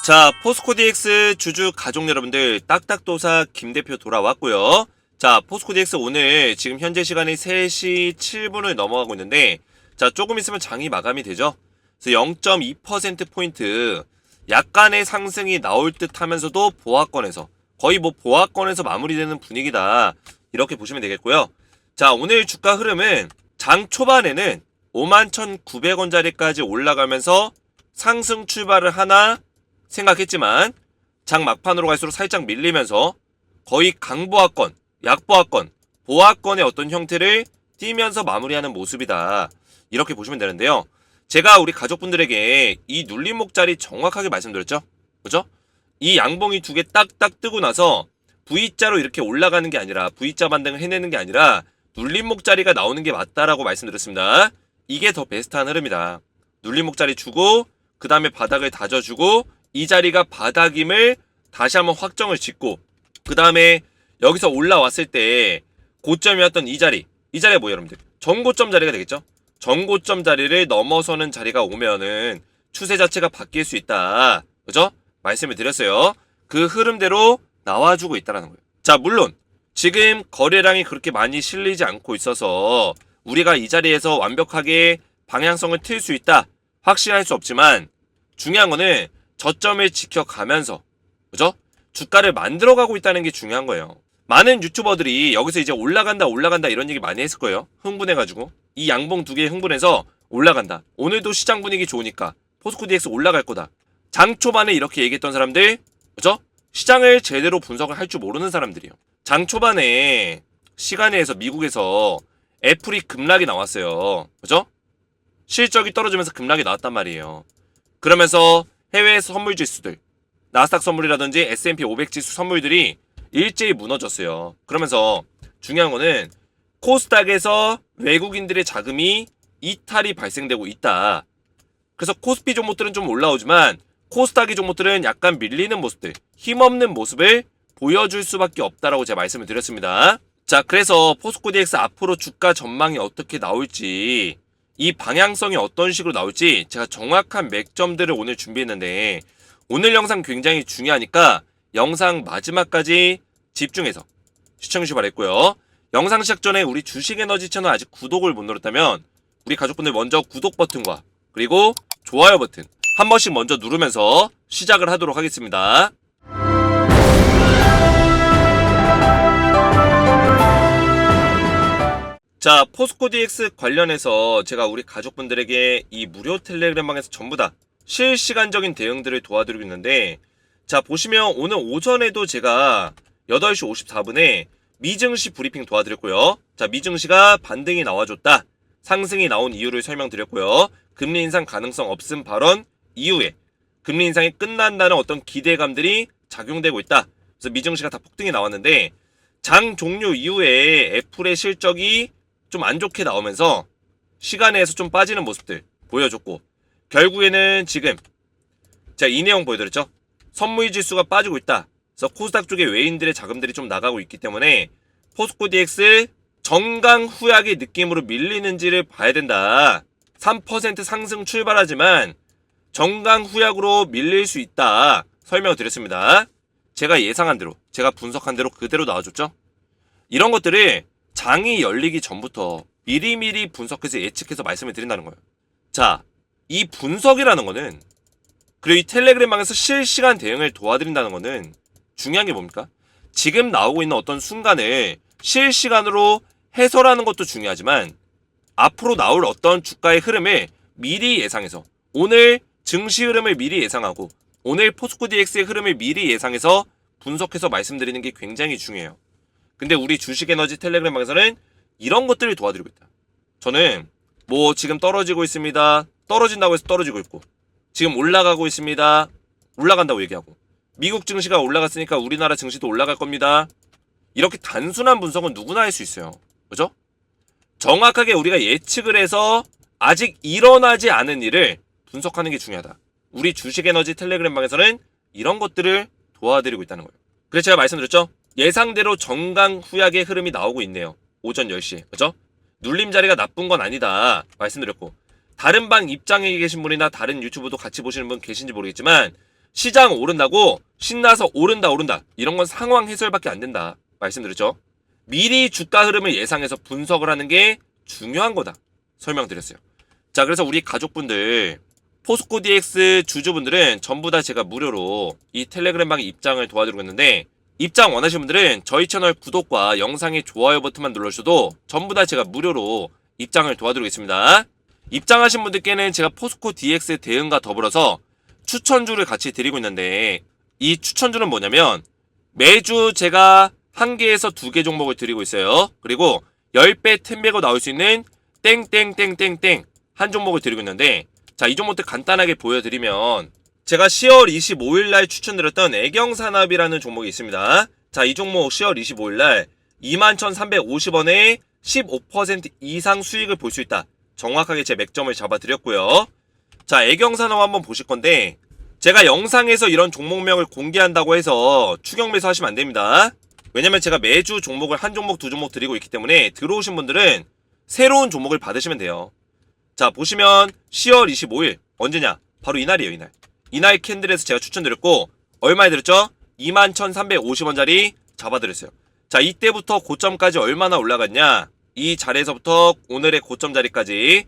자, 포스코DX 주주 가족 여러분들, 딱딱도사 김 대표 돌아왔고요. 자, 포스코DX 오늘 지금 현재 시간이 3시 7분을 넘어가고 있는데, 자, 조금 있으면 장이 마감이 되죠. 그래서 0.2%포인트 약간의 상승이 나올 듯 하면서도 보합권에서, 거의 뭐 보합권에서 마무리되는 분위기다, 이렇게 보시면 되겠고요. 자, 오늘 주가 흐름은 장 초반에는 51,900원짜리까지 올라가면서 상승 출발을 하나 생각했지만 장 막판으로 갈수록 살짝 밀리면서 거의 강보합권, 약보합권, 보합권의 어떤 형태를 띠면서 마무리하는 모습이다, 이렇게 보시면 되는데요. 제가 우리 가족분들에게 이 눌림목자리 정확하게 말씀드렸죠. 그죠? 이 양봉이 두 개 딱딱 뜨고 나서 V자로 이렇게 올라가는 게 아니라, V자 반등을 해내는 게 아니라 눌림목자리가 나오는 게 맞다라고 말씀드렸습니다. 이게 더 베스트한 흐름이다. 눌림목자리 주고 그 다음에 바닥을 다져주고 이 자리가 바닥임을 다시 한번 확정을 짓고, 그 다음에 여기서 올라왔을 때 고점이었던 이 자리가 뭐예요 여러분들? 전고점 자리가 되겠죠? 전고점 자리를 넘어서는 자리가 오면은 추세 자체가 바뀔 수 있다, 그죠? 말씀을 드렸어요. 그 흐름대로 나와주고 있다는 거예요. 자, 물론 지금 거래량이 그렇게 많이 실리지 않고 있어서 우리가 이 자리에서 완벽하게 방향성을 틀 수 있다, 확신할 수 없지만 중요한 거는 저점을 지켜가면서, 그죠? 주가를 만들어가고 있다는 게 중요한 거예요. 많은 유튜버들이 여기서 이제 올라간다 이런 얘기 많이 했을 거예요. 흥분해가지고 이 양봉 두 개 흥분해서 올라간다, 오늘도 시장 분위기 좋으니까 포스코DX 올라갈 거다, 장 초반에 이렇게 얘기했던 사람들, 그죠? 시장을 제대로 분석을 할 줄 모르는 사람들이요. 장 초반에 시간에서 미국에서 애플이 급락이 나왔어요. 그죠? 실적이 떨어지면서 급락이 나왔단 말이에요. 그러면서 해외 선물 지수들, 나스닥 선물이라든지 S&P 500 지수 선물들이 일제히 무너졌어요. 그러면서 중요한 거는 코스닥에서 외국인들의 자금이 이탈이 발생되고 있다. 그래서 코스피 종목들은 좀 올라오지만 코스닥의 종목들은 약간 밀리는 모습들, 힘없는 모습을 보여줄 수밖에 없다라고 제가 말씀을 드렸습니다. 자, 그래서 포스코DX 앞으로 주가 전망이 어떻게 나올지, 이 방향성이 어떤 식으로 나올지 제가 정확한 맥점들을 오늘 준비했는데, 오늘 영상 굉장히 중요하니까 영상 마지막까지 집중해서 시청해주시기 바랬고요. 영상 시작 전에 우리 주식에너지 채널 아직 구독을 못 눌렀다면 우리 가족분들 먼저 구독 버튼과 그리고 좋아요 버튼 한 번씩 먼저 누르면서 시작을 하도록 하겠습니다. 자, 포스코DX 관련해서 제가 우리 가족분들에게 이 무료 텔레그램방에서 전부 다 실시간적인 대응들을 도와드리고 있는데, 자, 보시면 오늘 오전에도 제가 8시 54분에 미증시 브리핑 도와드렸고요. 자, 미증시가 반등이 나와줬다, 상승이 나온 이유를 설명드렸고요. 금리 인상 가능성 없음 발언 이후에 금리 인상이 끝난다는 어떤 기대감들이 작용되고 있다. 그래서 미증시가 다 폭등이 나왔는데, 장 종료 이후에 애플의 실적이 좀 안 좋게 나오면서 시간에서 좀 빠지는 모습들 보여줬고, 결국에는 지금 제가 이 내용 보여드렸죠. 선물 지수가 빠지고 있다. 그래서 코스닥 쪽에 외인들의 자금들이 좀 나가고 있기 때문에 포스코DX 정강 후약의 느낌으로 밀리는지를 봐야 된다. 3% 상승 출발하지만 정강 후약으로 밀릴 수 있다, 설명을 드렸습니다. 제가 예상한 대로, 제가 분석한 대로 그대로 나와줬죠. 이런 것들을 장이 열리기 전부터 미리미리 분석해서 예측해서 말씀을 드린다는 거예요. 자, 이 분석이라는 거는, 그리고 이 텔레그램방에서 실시간 대응을 도와드린다는 거는 중요한 게 뭡니까? 지금 나오고 있는 어떤 순간을 실시간으로 해설하는 것도 중요하지만 앞으로 나올 어떤 주가의 흐름을 미리 예상해서, 오늘 증시 흐름을 미리 예상하고 오늘 포스코DX의 흐름을 미리 예상해서 분석해서 말씀드리는 게 굉장히 중요해요. 근데 우리 주식에너지 텔레그램방에서는 이런 것들을 도와드리고 있다. 저는 뭐 지금 떨어지고 있습니다, 떨어진다고 해서 떨어지고 있고, 지금 올라가고 있습니다, 올라간다고 얘기하고, 미국 증시가 올라갔으니까 우리나라 증시도 올라갈 겁니다, 이렇게 단순한 분석은 누구나 할 수 있어요. 그죠? 정확하게 우리가 예측을 해서 아직 일어나지 않은 일을 분석하는 게 중요하다. 우리 주식에너지 텔레그램방에서는 이런 것들을 도와드리고 있다는 거예요. 그래서 제가 말씀드렸죠. 예상대로 정강 후약의 흐름이 나오고 있네요. 오전 10시에. 그죠? 눌림 자리가 나쁜 건 아니다, 말씀드렸고, 다른 방 입장에 계신 분이나 다른 유튜브도 같이 보시는 분 계신지 모르겠지만 시장 오른다고 신나서 오른다 이런 건 상황 해설밖에 안 된다 말씀드렸죠. 미리 주가 흐름을 예상해서 분석을 하는 게 중요한 거다 설명드렸어요. 자, 그래서 우리 가족분들 포스코 DX 주주분들은 전부 다 제가 무료로 이 텔레그램방에 입장을 도와드리고 있는데, 입장 원하시는 분들은 저희 채널 구독과 영상의 좋아요 버튼만 눌러주셔도 전부 다 제가 무료로 입장을 도와드리겠습니다. 입장하신 분들께는 제가 포스코 DX 대응과 더불어서 추천주를 같이 드리고 있는데, 이 추천주는 뭐냐면 매주 제가 1개에서 2개 종목을 드리고 있어요. 그리고 10배 10배가 나올 수 있는 땡땡땡땡땡 한 종목을 드리고 있는데, 자, 이 종목들 간단하게 보여드리면 제가 10월 25일날 추천드렸던 애경산업이라는 종목이 있습니다. 자, 이 종목 10월 25일날 21,350원에 15% 이상 수익을 볼 수 있다. 정확하게 제 맥점을 잡아드렸고요. 자, 애경산업 한번 보실 건데, 제가 영상에서 이런 종목명을 공개한다고 해서 추격 매수 하시면 안 됩니다. 왜냐면 제가 매주 종목을 한 종목, 두 종목 드리고 있기 때문에 들어오신 분들은 새로운 종목을 받으시면 돼요. 자, 보시면 10월 25일 언제냐? 바로 이날이에요, 이날. 이날 캔들에서 제가 추천드렸고, 얼마에 드렸죠? 21,350원짜리 잡아드렸어요. 자, 이때부터 고점까지 얼마나 올라갔냐? 이 자리에서부터 오늘의 고점 자리까지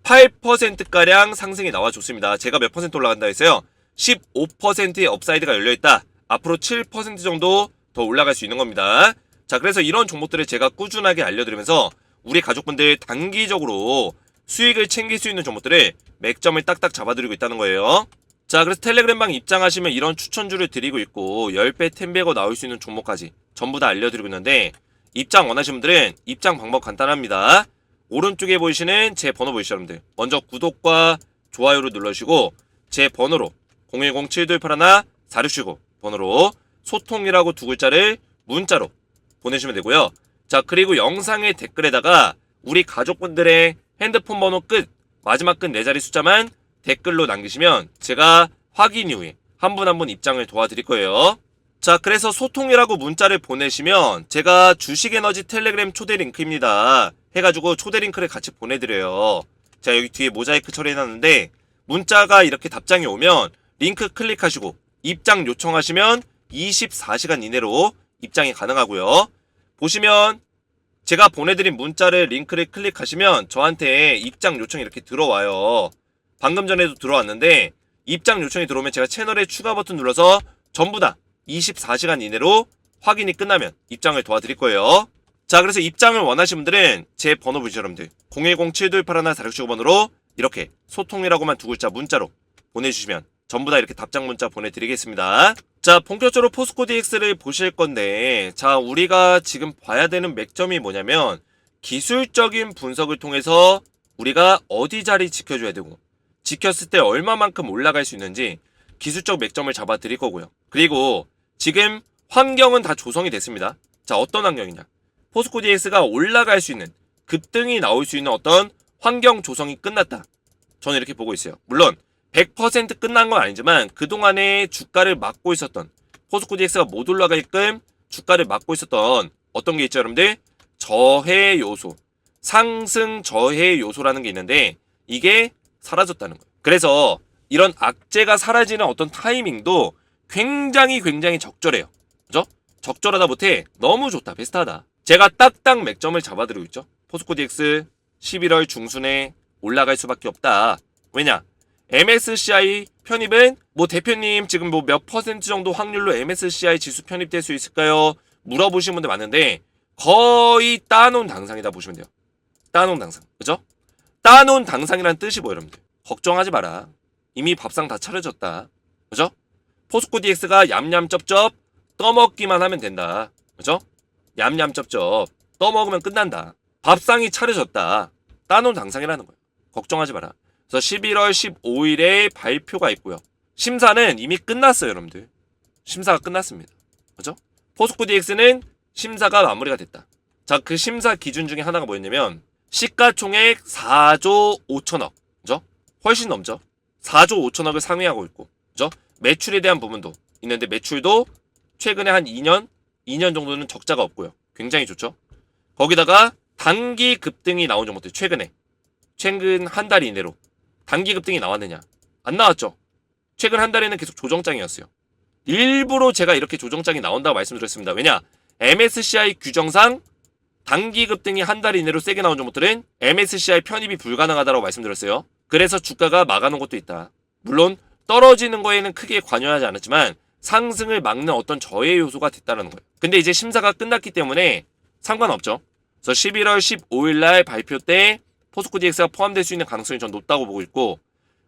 8%가량 상승이 나와줬습니다. 제가 몇 퍼센트 올라간다 했어요? 15%의 업사이드가 열려있다. 앞으로 7% 정도 더 올라갈 수 있는 겁니다. 자, 그래서 이런 종목들을 제가 꾸준하게 알려드리면서 우리 가족분들 단기적으로 수익을 챙길 수 있는 종목들을 맥점을 딱딱 잡아드리고 있다는 거예요. 자, 그래서 텔레그램방 입장하시면 이런 추천주를 드리고 있고 10배 10배가 나올 수 있는 종목까지 전부 다 알려드리고 있는데, 입장 원하시는 분들은 입장 방법 간단합니다. 오른쪽에 보이시는 제 번호 보이시죠, 여러분들? 먼저 구독과 좋아요를 눌러주시고 제 번호로 010-7281-4679 번호로 소통이라고 두 글자를 문자로 보내주시면 되고요. 자, 그리고 영상의 댓글에다가 우리 가족분들의 핸드폰 번호 끝, 마지막 끝 4자리 숫자만 댓글로 남기시면 제가 확인 이후에 한 분 한 분 입장을 도와드릴 거예요. 자, 그래서 소통이라고 문자를 보내시면 제가 주식에너지 텔레그램 초대 링크입니다 해가지고 초대 링크를 같이 보내드려요. 자, 여기 뒤에 모자이크 처리해놨는데 문자가 이렇게 답장이 오면 링크 클릭하시고 입장 요청하시면 24시간 이내로 입장이 가능하고요. 보시면 제가 보내드린 문자를 링크를 클릭하시면 저한테 입장 요청이 이렇게 들어와요. 방금 전에도 들어왔는데 입장 요청이 들어오면 제가 채널에 추가 버튼 눌러서 전부 다 24시간 이내로 확인이 끝나면 입장을 도와드릴 거예요. 자, 그래서 입장을 원하시는 분들은 제 번호 보시죠, 여러분들. 010-7281-4679번호로 이렇게 소통이라고만 두 글자 문자로 보내주시면 전부 다 이렇게 답장 문자 보내드리겠습니다. 자, 본격적으로 포스코 DX를 보실 건데, 자, 우리가 지금 봐야 되는 맥점이 뭐냐면 기술적인 분석을 통해서 우리가 어디 자리 지켜줘야 되고 지켰을 때 얼마만큼 올라갈 수 있는지 기술적 맥점을 잡아 드릴 거고요. 그리고 지금 환경은 다 조성이 됐습니다. 자, 어떤 환경이냐? 포스코 DX가 올라갈 수 있는, 급등이 나올 수 있는 어떤 환경 조성이 끝났다. 저는 이렇게 보고 있어요. 물론 100% 끝난 건 아니지만 그동안에 주가를 막고 있었던, 포스코 DX가 못 올라가게끔 주가를 막고 있었던 어떤 게 있죠, 여러분들? 저해 요소, 상승 저해 요소라는 게 있는데 이게 사라졌다는 거예요. 그래서 이런 악재가 사라지는 어떤 타이밍도 굉장히 적절해요. 그죠? 적절하다 못해 너무 좋다, 베스트하다. 제가 딱딱 맥점을 잡아드리고 있죠. 포스코 DX 11월 중순에 올라갈 수밖에 없다. 왜냐? MSCI 편입은 뭐 대표님 지금 뭐 몇 퍼센트 정도 확률로 MSCI 지수 편입될 수 있을까요? 물어보시는 분들 많은데 거의 따놓은 당상이다 보시면 돼요. 따놓은 당상. 그죠? 따놓은 당상이란 뜻이 뭐예요, 여러분들? 걱정하지 마라. 이미 밥상 다 차려졌다. 그죠? 포스코 DX가 얌얌쩝쩝 떠먹기만 하면 된다. 그죠? 얌얌쩝쩝 떠먹으면 끝난다. 밥상이 차려졌다. 따놓은 당상이라는 거예요. 걱정하지 마라. 그래서 11월 15일에 발표가 있고요. 심사는 이미 끝났어요, 여러분들. 심사가 끝났습니다. 그죠? 포스코 DX는 심사가 마무리가 됐다. 자, 그 심사 기준 중에 하나가 뭐였냐면 시가총액 4조 5천억. 그죠? 훨씬 넘죠? 4조 5천억을 상회하고 있고, 그죠? 매출에 대한 부분도 있는데 매출도 최근에 한 2년 정도는 적자가 없고요. 굉장히 좋죠? 거기다가 단기 급등이 나온 종목들, 최근 한 달 이내로 단기 급등이 나왔느냐? 안 나왔죠? 최근 한 달에는 계속 조정장이었어요. 일부러 제가 이렇게 조정장이 나온다고 말씀드렸습니다. 왜냐? MSCI 규정상 단기 급등이 한 달 이내로 세게 나온 종목들은 MSCI 편입이 불가능하다고 말씀드렸어요. 그래서 주가가 막아놓은 것도 있다. 물론 떨어지는 거에는 크게 관여하지 않았지만 상승을 막는 어떤 저해 요소가 됐다는 거예요. 근데 이제 심사가 끝났기 때문에 상관없죠. 그래서 11월 15일 날 발표 때 포스코 DX가 포함될 수 있는 가능성이 전 높다고 보고 있고,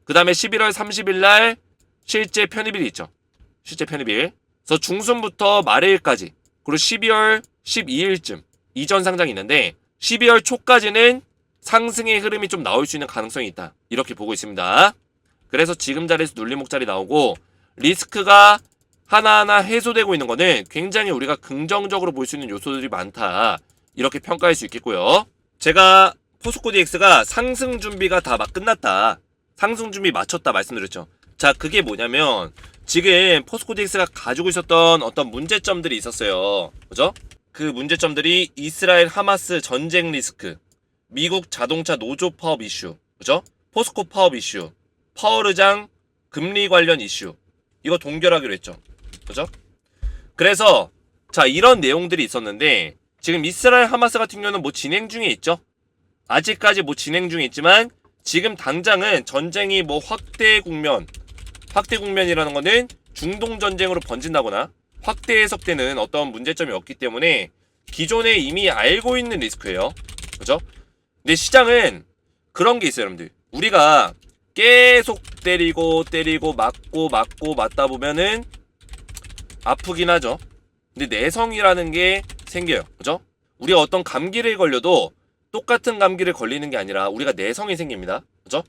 그 다음에 11월 30일 날 실제 편입일이 있죠. 실제 편입일. 그래서 중순부터 말일까지, 그리고 12월 12일쯤 이전 상장이 있는데 12월 초까지는 상승의 흐름이 좀 나올 수 있는 가능성이 있다. 이렇게 보고 있습니다. 그래서 지금 자리에서 눌림목 자리 나오고 리스크가 하나하나 해소되고 있는 거는 굉장히 우리가 긍정적으로 볼 수 있는 요소들이 많다. 이렇게 평가할 수 있겠고요. 제가 포스코 DX가 상승 준비가 다 막 끝났다. 상승 준비 마쳤다 말씀드렸죠. 자, 그게 뭐냐면 지금 포스코 DX가 가지고 있었던 어떤 문제점들이 있었어요. 그죠? 그 문제점들이 이스라엘 하마스 전쟁 리스크, 미국 자동차 노조 파업 이슈, 그죠? 포스코 파업 이슈, 파워르장 금리 관련 이슈, 이거 동결하기로 했죠. 그죠? 그래서 자, 이런 내용들이 있었는데 지금 이스라엘 하마스 같은 경우는 뭐 진행 중에 있죠. 아직까지 뭐 진행 중에 있지만 지금 당장은 전쟁이 뭐 확대 국면이라는 거는 중동 전쟁으로 번진다거나 확대 해석되는 어떤 문제점이 없기 때문에 기존에 이미 알고 있는 리스크예요. 그죠? 근데 시장은 그런 게 있어요, 여러분들. 우리가 계속 때리고 맞고 맞다 보면은 아프긴 하죠. 근데 내성이라는 게 생겨요. 그죠? 우리가 어떤 감기를 걸려도 똑같은 감기를 걸리는 게 아니라 우리가 내성이 생깁니다. 그죠?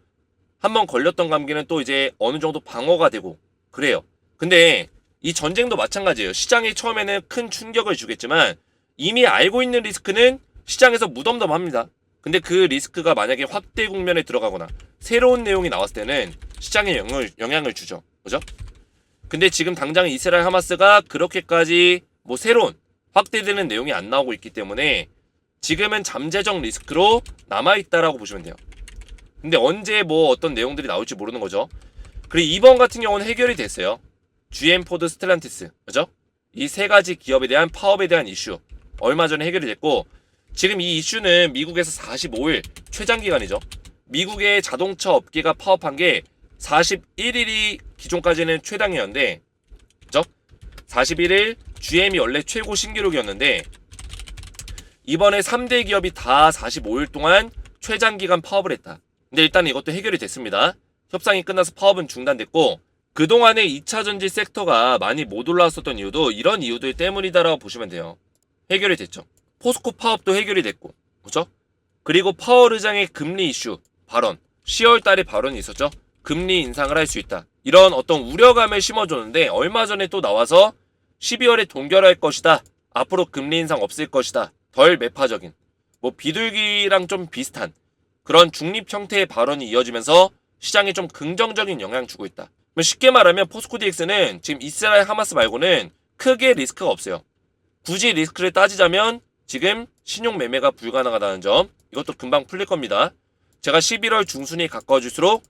한번 걸렸던 감기는 또 이제 어느 정도 방어가 되고 그래요. 근데 이 전쟁도 마찬가지예요. 시장이 처음에는 큰 충격을 주겠지만 이미 알고 있는 리스크는 시장에서 무덤덤합니다. 근데 그 리스크가 만약에 확대 국면에 들어가거나 새로운 내용이 나왔을 때는 시장에 영향을 주죠. 그죠? 근데 지금 당장 이스라엘 하마스가 그렇게까지 뭐 새로운 확대되는 내용이 안 나오고 있기 때문에 지금은 잠재적 리스크로 남아있다라고 보시면 돼요. 근데 언제 뭐 어떤 내용들이 나올지 모르는 거죠. 그리고 이번 같은 경우는 해결이 됐어요. GM, 포드, 스텔란티스, 그죠? 이 세 가지 기업에 대한 파업에 대한 이슈 얼마 전에 해결이 됐고, 지금 이 이슈는 미국에서 45일 최장기간이죠. 미국의 자동차 업계가 파업한 게 41일이 기존까지는 최당이었는데, 그죠? 41일 GM이 원래 최고 신기록이었는데 이번에 3대 기업이 다 45일 동안 최장기간 파업을 했다. 근데 일단 이것도 해결이 됐습니다. 협상이 끝나서 파업은 중단됐고, 그동안에 2차전지 섹터가 많이 못 올라왔었던 이유도 이런 이유들 때문이다라고 보시면 돼요. 해결이 됐죠. 포스코 파업도 해결이 됐고, 그죠? 그리고 파워르장의 금리 이슈 발언, 10월 달에 발언이 있었죠. 금리 인상을 할 수 있다. 이런 어떤 우려감을 심어줬는데 얼마 전에 또 나와서 12월에 동결할 것이다. 앞으로 금리 인상 없을 것이다. 덜 매파적인, 뭐 비둘기랑 좀 비슷한 그런 중립 형태의 발언이 이어지면서 시장에 좀 긍정적인 영향을 주고 있다. 쉽게 말하면 포스코 DX는 지금 이스라엘 하마스 말고는 크게 리스크가 없어요. 굳이 리스크를 따지자면 지금 신용 매매가 불가능하다는 점, 이것도 금방 풀릴 겁니다. 제가 11월 중순이 가까워질수록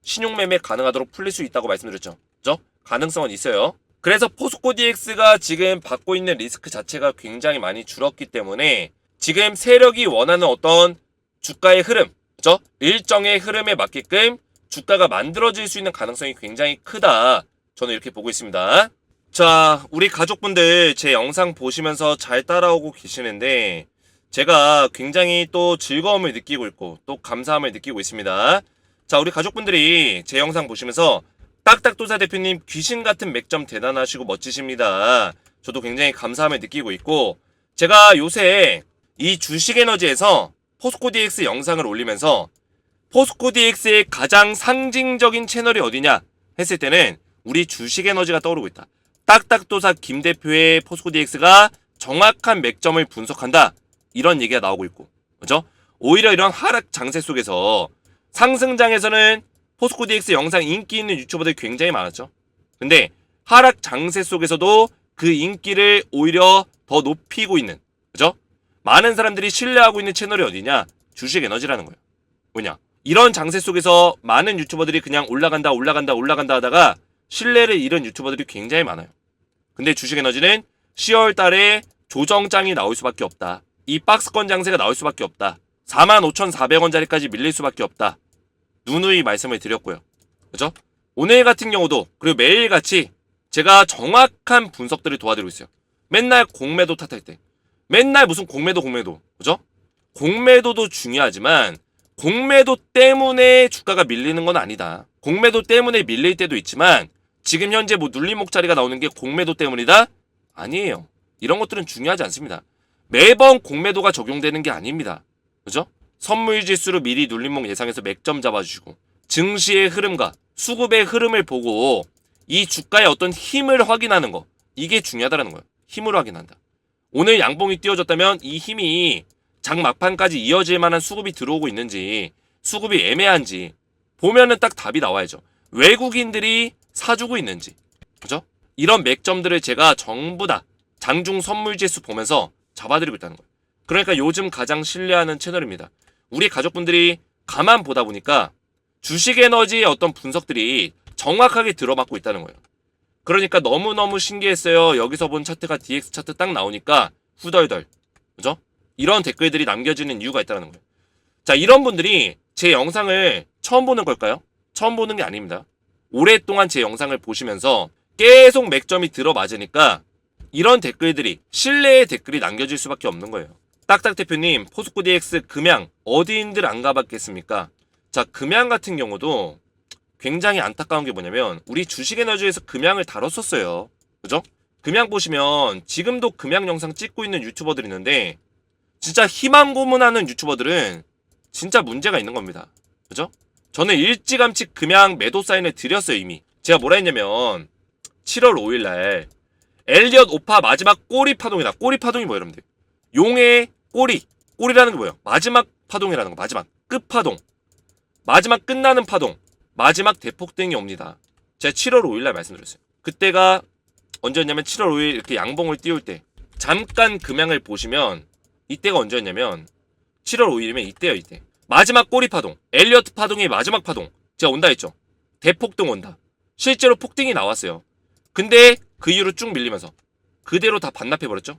신용 매매 가능하도록 풀릴 수 있다고 말씀드렸죠. 그죠? 가능성은 있어요. 그래서 포스코 DX가 지금 받고 있는 리스크 자체가 굉장히 많이 줄었기 때문에 지금 세력이 원하는 어떤 주가의 흐름, 그죠? 일정의 흐름에 맞게끔 주가가 만들어질 수 있는 가능성이 굉장히 크다. 저는 이렇게 보고 있습니다. 자, 우리 가족분들 제 영상 보시면서 잘 따라오고 계시는데 제가 굉장히 또 즐거움을 느끼고 있고 또 감사함을 느끼고 있습니다. 자, 우리 가족분들이 제 영상 보시면서 딱딱도사 대표님 귀신 같은 맥점 대단하시고 멋지십니다. 저도 굉장히 감사함을 느끼고 있고, 제가 요새 이 주식에너지에서 포스코 DX 영상을 올리면서 포스코 DX의 가장 상징적인 채널이 어디냐 했을 때는 우리 주식에너지가 떠오르고 있다. 딱딱도사 김 대표의 포스코 DX가 정확한 맥점을 분석한다. 이런 얘기가 나오고 있고, 그죠? 오히려 이런 하락 장세 속에서 상승장에서는 포스코 DX 영상 인기 있는 유튜버들이 굉장히 많았죠. 근데 하락 장세 속에서도 그 인기를 오히려 더 높이고 있는, 그죠? 많은 사람들이 신뢰하고 있는 채널이 어디냐? 주식에너지라는 거예요. 뭐냐? 이런 장세 속에서 많은 유튜버들이 그냥 올라간다 하다가 신뢰를 잃은 유튜버들이 굉장히 많아요. 근데 주식에너지는 10월 달에 조정장이 나올 수밖에 없다. 이 박스권 장세가 나올 수밖에 없다. 45,400원짜리까지 밀릴 수밖에 없다. 누누이 말씀을 드렸고요. 그죠? 오늘 같은 경우도 그리고 매일같이 제가 정확한 분석들을 도와드리고 있어요. 맨날 공매도 탓할 때. 맨날 무슨 공매도. 그죠? 공매도도 중요하지만 공매도 때문에 주가가 밀리는 건 아니다. 공매도 때문에 밀릴 때도 있지만 지금 현재 뭐 눌림목자리가 나오는 게 공매도 때문이다? 아니에요. 이런 것들은 중요하지 않습니다. 매번 공매도가 적용되는 게 아닙니다. 그죠? 선물지수로 미리 눌림목 예상해서 맥점 잡아주시고 증시의 흐름과 수급의 흐름을 보고 이 주가의 어떤 힘을 확인하는 거, 이게 중요하다는 거예요. 힘을 확인한다. 오늘 양봉이 띄워졌다면 이 힘이 장 막판까지 이어질 만한 수급이 들어오고 있는지, 수급이 애매한지 보면은 딱 답이 나와야죠. 외국인들이 사주고 있는지, 그죠? 이런 맥점들을 제가 전부 다 장중 선물지수 보면서 잡아드리고 있다는 거예요. 그러니까 요즘 가장 신뢰하는 채널입니다. 우리 가족분들이 가만 보다 보니까 주식에너지의 어떤 분석들이 정확하게 들어맞고 있다는 거예요. 그러니까 너무너무 신기했어요. 여기서 본 차트가 DX 차트 딱 나오니까 후덜덜. 그죠? 이런 댓글들이 남겨지는 이유가 있다는 거예요. 자, 이런 분들이 제 영상을 처음 보는 걸까요? 처음 보는 게 아닙니다. 오랫동안 제 영상을 보시면서 계속 맥점이 들어맞으니까 이런 댓글들이, 신뢰의 댓글이 남겨질 수밖에 없는 거예요. 딱딱 대표님, 포스코 DX 금양 어디인들 안 가봤겠습니까? 자, 금양 같은 경우도 굉장히 안타까운 게 뭐냐면 우리 주식에너지에서 금양을 다뤘었어요. 그죠? 금양 보시면 지금도 금양 영상 찍고 있는 유튜버들이 있는데 진짜 희망 고문하는 유튜버들은 진짜 문제가 있는 겁니다. 그죠? 저는 일찌감치 금양 매도 사인을 드렸어요. 이미 제가 뭐라 했냐면 7월 5일날 엘리엇 오파 마지막 꼬리 파동이다. 꼬리 파동이 뭐예요 여러분들? 용의 꼬리라는 게 뭐예요? 마지막 파동이라는 거. 마지막 끝파동, 마지막 끝나는 파동, 마지막 대폭등이 옵니다. 제가 7월 5일날 말씀드렸어요. 그때가 언제였냐면 7월 5일 이렇게 양봉을 띄울 때 잠깐 금양을 보시면 이때가 언제였냐면 7월 5일이면 이때요. 이때 마지막 꼬리 파동, 엘리어트 파동의 마지막 파동 제가 온다 했죠. 대폭등 온다. 실제로 폭등이 나왔어요. 근데 그 이후로 쭉 밀리면서 그대로 다 반납해버렸죠.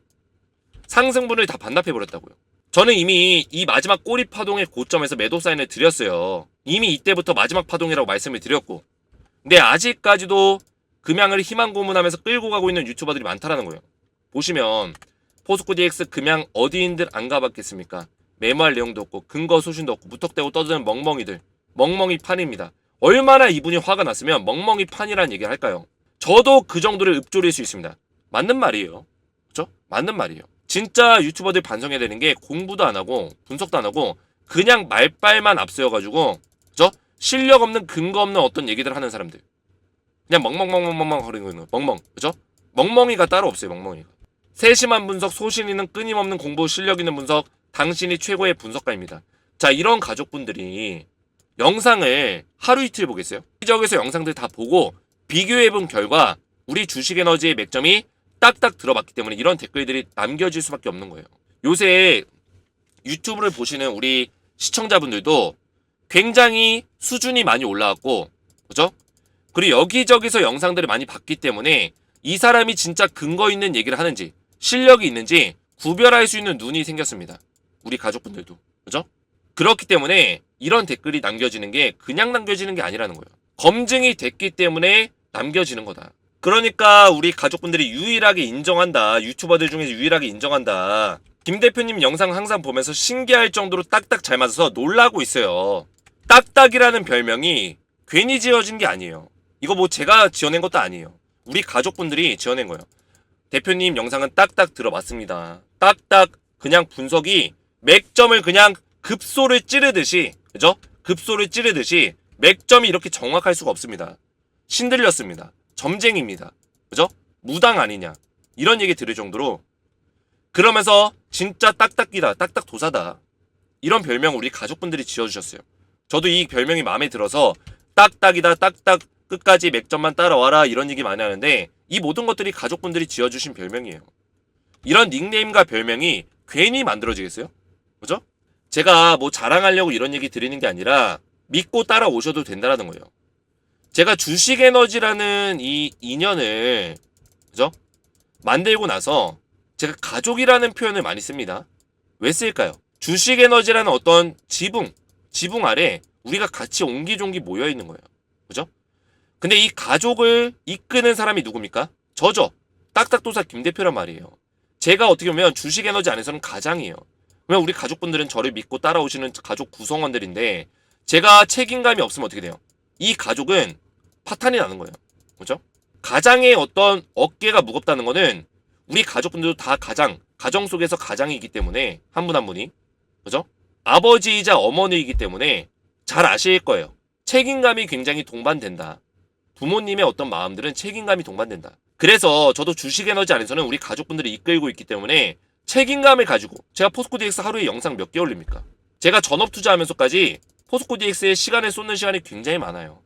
상승분을 다 반납해버렸다고요. 저는 이미 이 마지막 꼬리 파동의 고점에서 매도 사인을 드렸어요. 이미 이때부터 마지막 파동이라고 말씀을 드렸고, 근데 아직까지도 금양을 희망 고문하면서 끌고 가고 있는 유튜버들이 많다라는 거예요. 보시면 포스코 DX 금양 어디인들 안 가봤겠습니까? 매모할 내용도 없고 근거 소신도 없고 무턱대고 떠드는 멍멍이들, 멍멍이 판입니다. 얼마나 이분이 화가 났으면 멍멍이 판이라는 얘기를 할까요? 저도 그 정도를 읊조릴 수 있습니다. 맞는 말이에요. 그죠? 맞는 말이에요. 진짜 유튜버들 반성해야 되는 게 공부도 안 하고 분석도 안 하고 그냥 말빨만 앞세워가지고, 그죠? 실력 없는 근거 없는 어떤 얘기들 하는 사람들, 그냥 멍멍멍멍멍 거리는 거, 멍멍, 그죠? 멍멍이가 따로 없어요. 멍멍이가. 세심한 분석, 소신 있는 끊임없는 공부, 실력 있는 분석, 당신이 최고의 분석가입니다. 자, 이런 가족분들이 영상을 하루 이틀 보겠어요? 여기저기서 영상들 다 보고 비교해본 결과 우리 주식에너지의 맥점이 딱딱 들어봤기 때문에 이런 댓글들이 남겨질 수밖에 없는 거예요. 요새 유튜브를 보시는 우리 시청자분들도 굉장히 수준이 많이 올라왔고, 그죠? 그리고 여기저기서 영상들을 많이 봤기 때문에 이 사람이 진짜 근거 있는 얘기를 하는지, 실력이 있는지 구별할 수 있는 눈이 생겼습니다. 우리 가족분들도. 그죠? 그렇기 때문에 이런 댓글이 남겨지는 게 그냥 남겨지는 게 아니라는 거예요. 검증이 됐기 때문에 남겨지는 거다. 그러니까 우리 가족분들이 유일하게 인정한다. 유튜버들 중에서 유일하게 인정한다. 김 대표님 영상 항상 보면서 신기할 정도로 딱딱 잘 맞아서 놀라고 있어요. 딱딱이라는 별명이 괜히 지어진 게 아니에요. 이거 뭐 제가 지어낸 것도 아니에요. 우리 가족분들이 지어낸 거예요. 대표님 영상은 딱딱 들어봤습니다. 딱딱 그냥 분석이 맥점을 그냥 급소를 찌르듯이, 그죠? 급소를 찌르듯이 맥점이 이렇게 정확할 수가 없습니다. 신들렸습니다. 점쟁입니다. 그죠? 무당 아니냐 이런 얘기 들을 정도로. 그러면서 진짜 딱딱이다, 딱딱도사다, 이런 별명 우리 가족분들이 지어주셨어요. 저도 이 별명이 마음에 들어서 딱딱이다, 딱딱 끝까지 맥점만 따라와라 이런 얘기 많이 하는데 이 모든 것들이 가족분들이 지어주신 별명이에요. 이런 닉네임과 별명이 괜히 만들어지겠어요? 그죠? 제가 뭐 자랑하려고 이런 얘기 드리는 게 아니라 믿고 따라오셔도 된다는 거예요. 제가 주식에너지라는 이 인연을 그죠? 만들고 나서 제가 가족이라는 표현을 많이 씁니다. 왜 쓸까요? 주식에너지라는 어떤 지붕 아래 우리가 같이 옹기종기 모여있는 거예요. 그죠? 근데 이 가족을 이끄는 사람이 누굽니까? 저죠. 딱딱도사 김 대표란 말이에요. 제가 어떻게 보면 주식에너지 안에서는 가장이에요. 왜냐면 우리 가족분들은 저를 믿고 따라오시는 가족 구성원들인데 제가 책임감이 없으면 어떻게 돼요? 이 가족은 파탄이 나는 거예요. 그죠? 가장의 어떤 어깨가 무겁다는 거는 우리 가족분들도 다 가정 속에서 가장이기 때문에 한 분 한 분이 그죠? 아버지이자 어머니이기 때문에 잘 아실 거예요. 책임감이 굉장히 동반된다. 부모님의 어떤 마음들은 책임감이 동반된다. 그래서 저도 주식에너지 안에서는 우리 가족분들이 이끌고 있기 때문에 책임감을 가지고 제가 포스코DX 하루에 영상 몇 개 올립니까? 제가 전업 투자하면서까지 포스코DX에 시간을 쏟는 시간이 굉장히 많아요.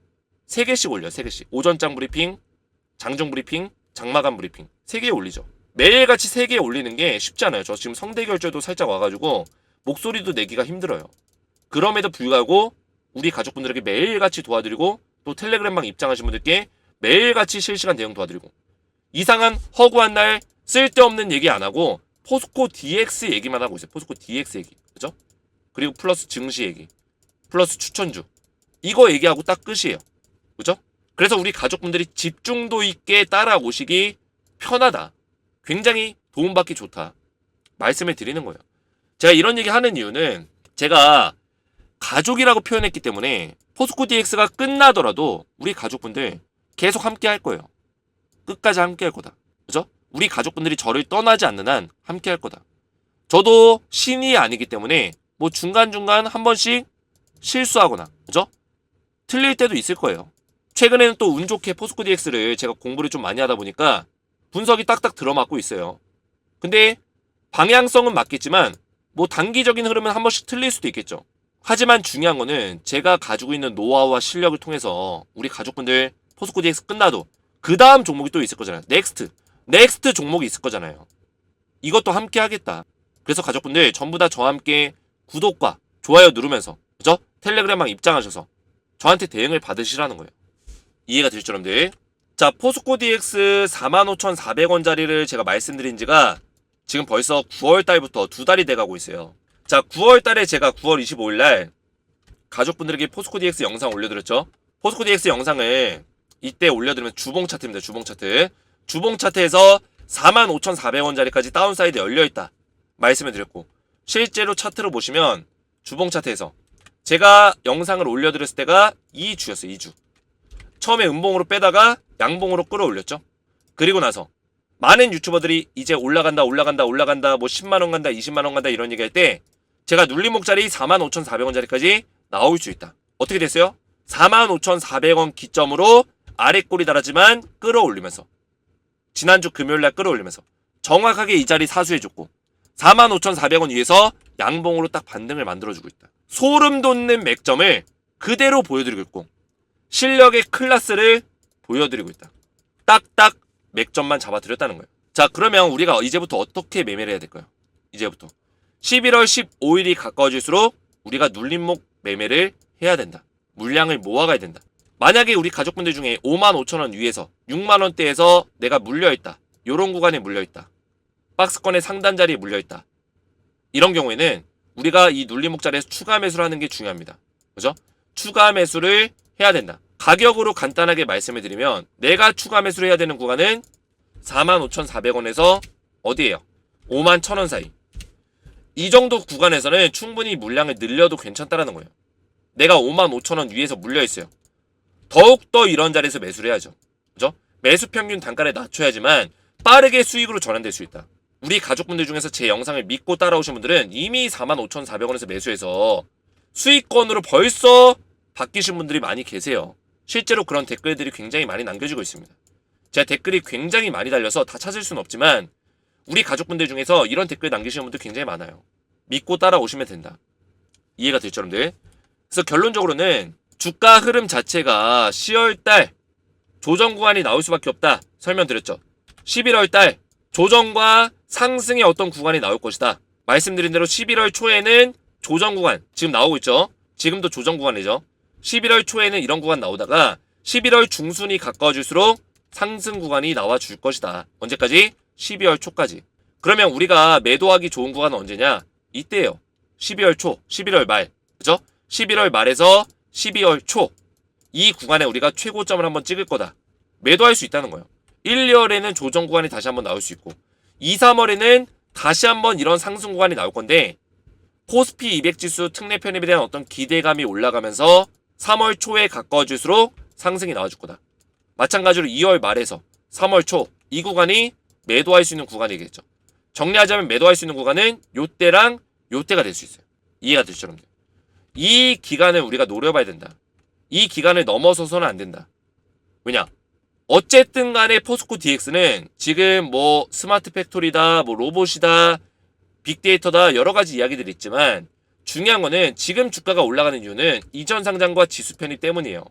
3개씩 올려요. 3개씩. 오전장 브리핑, 장중 브리핑, 장마감 브리핑 3개 올리죠. 매일같이 3개 올리는 게 쉽지 않아요. 저 지금 성대결절도 살짝 와가지고 목소리도 내기가 힘들어요. 그럼에도 불구하고 우리 가족분들에게 매일같이 도와드리고 또 텔레그램방 입장하신 분들께 매일같이 실시간 대응 도와드리고 이상한 허구한 날 쓸데없는 얘기 안 하고 포스코 DX 얘기만 하고 있어요. 포스코 DX 얘기. 그죠? 그리고 플러스 증시 얘기. 플러스 추천주. 이거 얘기하고 딱 끝이에요. 그죠? 그래서 우리 가족분들이 집중도 있게 따라오시기 편하다. 굉장히 도움받기 좋다. 말씀을 드리는 거예요. 제가 이런 얘기 하는 이유는 제가 가족이라고 표현했기 때문에 포스코 DX가 끝나더라도 우리 가족분들 계속 함께 할 거예요. 끝까지 함께 할 거다. 그죠? 우리 가족분들이 저를 떠나지 않는 한 함께 할 거다. 저도 신이 아니기 때문에 뭐 중간중간 한 번씩 실수하거나 그죠? 틀릴 때도 있을 거예요. 최근에는 또 운 좋게 포스코 DX를 제가 공부를 좀 많이 하다 보니까 분석이 딱딱 들어맞고 있어요. 근데 방향성은 맞겠지만 뭐 단기적인 흐름은 한 번씩 틀릴 수도 있겠죠. 하지만 중요한 거는 제가 가지고 있는 노하우와 실력을 통해서 우리 가족분들 포스코 DX 끝나도 그 다음 종목이 또 있을 거잖아요. 넥스트 종목이 있을 거잖아요. 이것도 함께 하겠다. 그래서 가족분들 전부 다 저와 함께 구독과 좋아요 누르면서 그죠? 텔레그램방 입장하셔서 저한테 대응을 받으시라는 거예요. 이해가 되시죠, 여러분들? 자, 포스코 DX 45,400원짜리를 제가 말씀드린 지가 지금 벌써 9월달부터 2달이 돼가고 있어요. 자, 9월달에 제가 9월 25일날 가족분들에게 포스코 DX 영상 올려드렸죠. 포스코 DX 영상을 이때 올려드리면 주봉 차트입니다. 주봉 차트. 주봉 차트에서 45,400원짜리까지 다운사이드 열려있다 말씀을 드렸고 실제로 차트로 보시면 주봉 차트에서 제가 영상을 올려드렸을 때가 2주였어요. 2주. 처음에 음봉으로 빼다가 양봉으로 끌어올렸죠. 그리고 나서 많은 유튜버들이 이제 올라간다 뭐 10만원 간다 20만원 간다 이런 얘기할 때 제가 눌림목자리 45,400원짜리까지 나올 수 있다. 어떻게 됐어요? 45,400원 기점으로 아래꼬리 달았지만 끌어올리면서 지난주 금요일날 끌어올리면서 정확하게 이 자리 사수해줬고 45,400원 위에서 양봉으로 딱 반등을 만들어주고 있다. 소름 돋는 맥점을 그대로 보여드리고 있고 실력의 클래스를 보여드리고 있다. 딱딱 맥점만 잡아드렸다는 거예요. 자, 그러면 우리가 이제부터 어떻게 매매를 해야 될까요? 이제부터 11월 15일이 가까워질수록 우리가 눌림목 매매를 해야 된다. 물량을 모아가야 된다. 만약에 우리 가족분들 중에 55,000원 위에서 6만원대에서 내가 물려있다. 요런 구간에 물려있다. 박스권의 상단 자리에 물려있다. 이런 경우에는 우리가 이 눌림목 자리에서 추가 매수를 하는 게 중요합니다. 그죠? 추가 매수를 해야 된다. 가격으로 간단하게 말씀을 드리면 내가 추가 매수를 해야 되는 구간은 45,400원에서 어디예요? 51,000원 사이. 이 정도 구간에서는 충분히 물량을 늘려도 괜찮다라는 거예요. 내가 55,000원 위에서 물려있어요. 더욱더 이런 자리에서 매수를 해야죠. 그죠? 매수 평균 단가를 낮춰야지만 빠르게 수익으로 전환될 수 있다. 우리 가족분들 중에서 제 영상을 믿고 따라오신 분들은 이미 45,400원에서 매수해서 수익권으로 벌써 바뀌신 분들이 많이 계세요. 실제로 그런 댓글들이 굉장히 많이 남겨지고 있습니다. 제가 댓글이 굉장히 많이 달려서 다 찾을 수는 없지만 우리 가족분들 중에서 이런 댓글 남기시는 분들 굉장히 많아요. 믿고 따라오시면 된다. 이해가 되죠, 여러분들? 그래서 결론적으로는 주가 흐름 자체가 10월달 조정 구간이 나올 수밖에 없다. 설명드렸죠. 11월달 조정과 상승의 어떤 구간이 나올 것이다. 말씀드린 대로 11월 초에는 조정 구간 지금 나오고 있죠. 지금도 조정 구간이죠. 11월 초에는 이런 구간 나오다가 11월 중순이 가까워질수록 상승 구간이 나와 줄 것이다. 언제까지? 12월 초까지. 그러면 우리가 매도하기 좋은 구간은 언제냐? 이때예요. 12월 초, 11월 말. 그죠? 11월 말에서 12월 초. 이 구간에 우리가 최고점을 한번 찍을 거다. 매도할 수 있다는 거예요. 1, 2월에는 조정 구간이 다시 한번 나올 수 있고 2, 3월에는 다시 한번 이런 상승 구간이 나올 건데 코스피 200 지수 특례 편입에 대한 어떤 기대감이 올라가면서 3월 초에 가까워질수록 상승이 나와줄 거다. 마찬가지로 2월 말에서 3월 초 이 구간이 매도할 수 있는 구간이겠죠. 정리하자면 매도할 수 있는 구간은 요때랑 요때가 될 수 있어요. 이해가 되시죠, 여러분들? 이 기간을 우리가 노려봐야 된다. 이 기간을 넘어서서는 안 된다. 왜냐? 어쨌든 간에 포스코 DX는 지금 뭐 스마트 팩토리다, 뭐 로봇이다, 빅데이터다 여러 가지 이야기들이 있지만 중요한 거는 지금 주가가 올라가는 이유는 이전 상장과 지수 편입 때문이에요.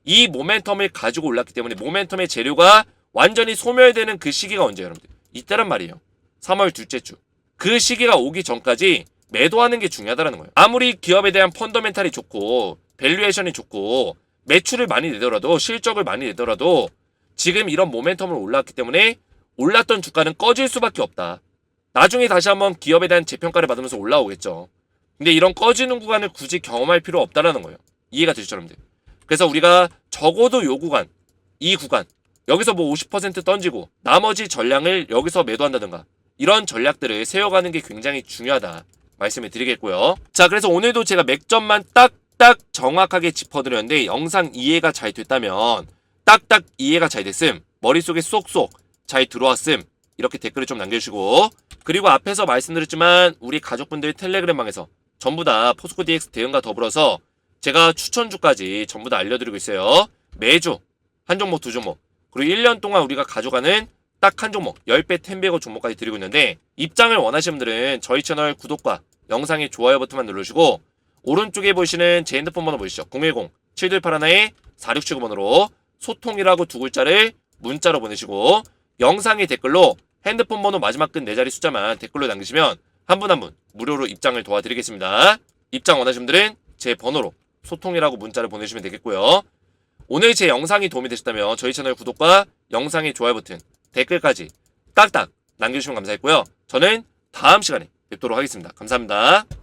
이 모멘텀을 가지고 올랐기 때문에 모멘텀의 재료가 완전히 소멸되는 그 시기가 언제예요, 여러분들? 이때란 말이에요. 3월 둘째 주. 그 시기가 오기 전까지 매도하는 게 중요하다는 거예요. 아무리 기업에 대한 펀더멘탈이 좋고 밸류에이션이 좋고 매출을 많이 내더라도 실적을 많이 내더라도 지금 이런 모멘텀으로 올랐기 때문에 올랐던 주가는 꺼질 수밖에 없다. 나중에 다시 한번 기업에 대한 재평가를 받으면서 올라오겠죠. 근데 이런 꺼지는 구간을 굳이 경험할 필요 없다라는 거예요. 이해가 되시죠, 여러분들? 그래서 우리가 적어도 요 구간, 이 구간 여기서 뭐 50% 던지고 나머지 전량을 여기서 매도한다든가 이런 전략들을 세워가는 게 굉장히 중요하다 말씀을 드리겠고요. 자, 그래서 오늘도 제가 맥점만 딱딱 정확하게 짚어드렸는데 영상 이해가 잘 됐다면 딱딱 이해가 잘 됐음, 머릿속에 쏙쏙 잘 들어왔음 이렇게 댓글을 좀 남겨주시고, 그리고 앞에서 말씀드렸지만 우리 가족분들 텔레그램방에서 전부 다 포스코 DX 대응과 더불어서 제가 추천주까지 전부 다 알려드리고 있어요. 매주 한 종목 두 종목 그리고 1년 동안 우리가 가져가는 딱 한 종목 10배 10배고 종목까지 드리고 있는데 입장을 원하시는 분들은 저희 채널 구독과 영상의 좋아요 버튼만 눌러주시고 오른쪽에 보시는 제 핸드폰 번호 보이시죠? 010-7281-4679번으로 소통이라고 두 글자를 문자로 보내시고 영상의 댓글로 핸드폰 번호 마지막 끝 4자리 숫자만 댓글로 남기시면 한 분 한 분 무료로 입장을 도와드리겠습니다. 입장 원하시는 분들은 제 번호로 소통이라고 문자를 보내주시면 되겠고요. 오늘 제 영상이 도움이 되셨다면 저희 채널 구독과 영상의 좋아요 버튼, 댓글까지 딱딱 남겨주시면 감사했고요. 저는 다음 시간에 뵙도록 하겠습니다. 감사합니다.